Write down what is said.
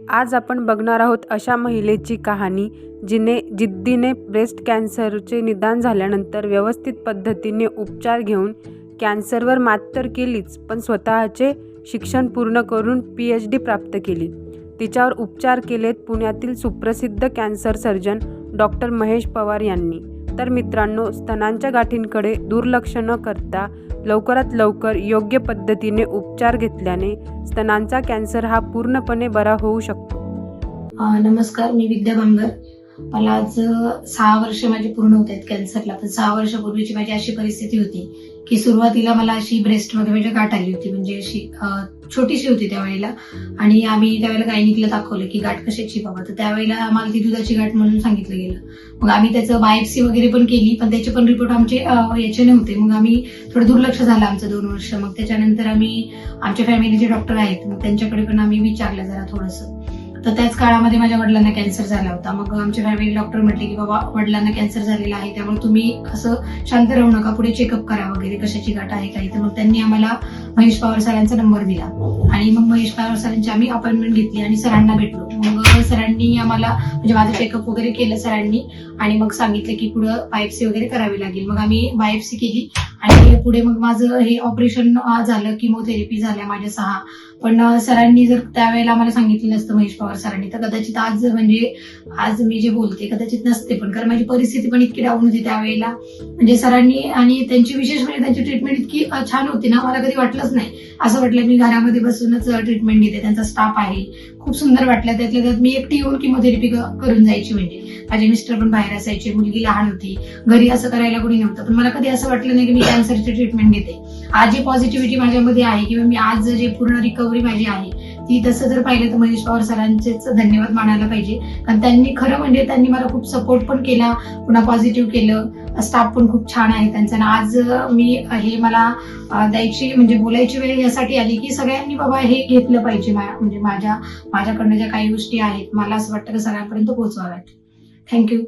आज आपण बघणार आहोत अशा महिलेची कहाणी जिने जिद्दीने ब्रेस्ट कॅन्सरचे निदान झाल्यानंतर व्यवस्थित पद्धतीने उपचार घेऊन कॅन्सरवर मात तर केलीच, पण स्वतःचे शिक्षण पूर्ण करून PhD प्राप्त केली। तिच्यावर उपचार केलेत पुण्यातील सुप्रसिद्ध cancer surgeon doctor Mahesh Pawar यांनी। तर मित्रांनो, स्तनांच्या गाठींकडे दुर्लक्ष न करता लवकरात लवकर योग्य पद्धतीने उपचार घेतल्याने स्तनांचा कॅन्सर हा पूर्णपणे बरा होऊ शकतो। नमस्कार, मी विद्या बांगर। मला आज 6 वर्ष माझे पूर्ण होत आहेत कॅन्सरला। पण 6 वर्षापूर्वीची माझी अशी परिस्थिती होती की सुरुवातीला मला अशी ब्रेस्टमध्ये म्हणजे गाठ आली होती, म्हणजे अशी छोटीशी होती त्यावेळेला। आणि आम्ही त्यावेळेला गायनिकला दाखवलं की गाठ कशाची बाबा, तर त्यावेळेला आम्हाला ती दुधाची गाठ म्हणून सांगितलं गेलं। मग आम्ही त्याचं बायोप्सी वगैरे पण केली, पण त्याचे पण रिपोर्ट आमचे याचे नव्हते। मग आम्ही थोडं दुर्लक्ष झालं आमचं 2 वर्ष। मग त्याच्यानंतर आम्ही आमच्या फॅमिलीचे डॉक्टर आहेत, मग त्यांच्याकडे पण आम्ही विचारलं जरा थोडंसं। तर त्याच काळामध्ये माझ्या वडिलांना कॅन्सर झाला होता। मग आमच्या फॅमिली डॉक्टर म्हटले की बाबा वडिलांना कॅन्सर झालेला आहे, त्यामुळे तुम्ही असं शांत राहू नका, पुढे चेकअप करा वगैरे, कशाची गाठ आहे काही। तर मग त्यांनी आम्हाला महेश पवार सरांचा नंबर दिला आणि मग महेश पवार सरांची आम्ही अपॉइंटमेंट घेतली आणि सरांना भेटलो। मग सरांनी आम्हाला म्हणजे माझं चेकअप वगैरे केलं सरांनी आणि मग सांगितलं की पुढे बायोप्सी वगैरे करावी लागेल। मग आम्ही बायोप्सी केली आणि पुढे मग माझं हे ऑपरेशन झालं, किमोथेरपी झाल्या माझ्या 6। पण सरांनी जर त्यावेळेला आम्हाला सांगितलं नसतं महेश पवार सरांनी, तर कदाचित आज मी जे बोलते कदाचित नसते पण, कारण माझी परिस्थिती पण इतकी डाऊन होती त्यावेळेला। म्हणजे सरांनी आणि त्यांची विशेष म्हणजे त्यांची ट्रीटमेंट इतकी छान होती ना, मला कधी वाटलंच नाही असं वाटलं मी घरामध्ये बसूनच ट्रीटमेंट घेते। त्यांचा स्टाफ आहे, खूप सुंदर वाटलं। त्यातल्या त्यात मी एकटी येऊन किमोथेरपी करून जायची, म्हणजे माझे मिस्टर पण बाहेर असायचे, मुलगी लहान होती, घरी असं करायला कोणी नव्हतं। पण मला कधी असं वाटलं नाही की मी कॅन्सरची ट्रीटमेंट घेते। आज जी पॉझिटिव्हिटी माझ्यामध्ये आहे किंवा मी आज जे पूर्ण रिकव्हरी माझी आहे ती, तसं जर पाहिलं तर महेश पवार सरांचेच धन्यवाद मानायला पाहिजे। कारण त्यांनी खरं म्हणजे त्यांनी मला खूप सपोर्ट पण केला, पुन्हा पॉझिटिव्ह केलं। स्टाफ पण खूप छान आहे त्यांचा। आज मी हे मला द्यायची म्हणजे बोलायची वेळ यासाठी आली की सगळ्यांनी बाबा हे घेतलं पाहिजे, म्हणजे माझ्याकडनं ज्या काही गोष्टी आहेत मला असं वाटतं की सगळ्यांपर्यंत पोहोचवाव्यात। थँक्यू।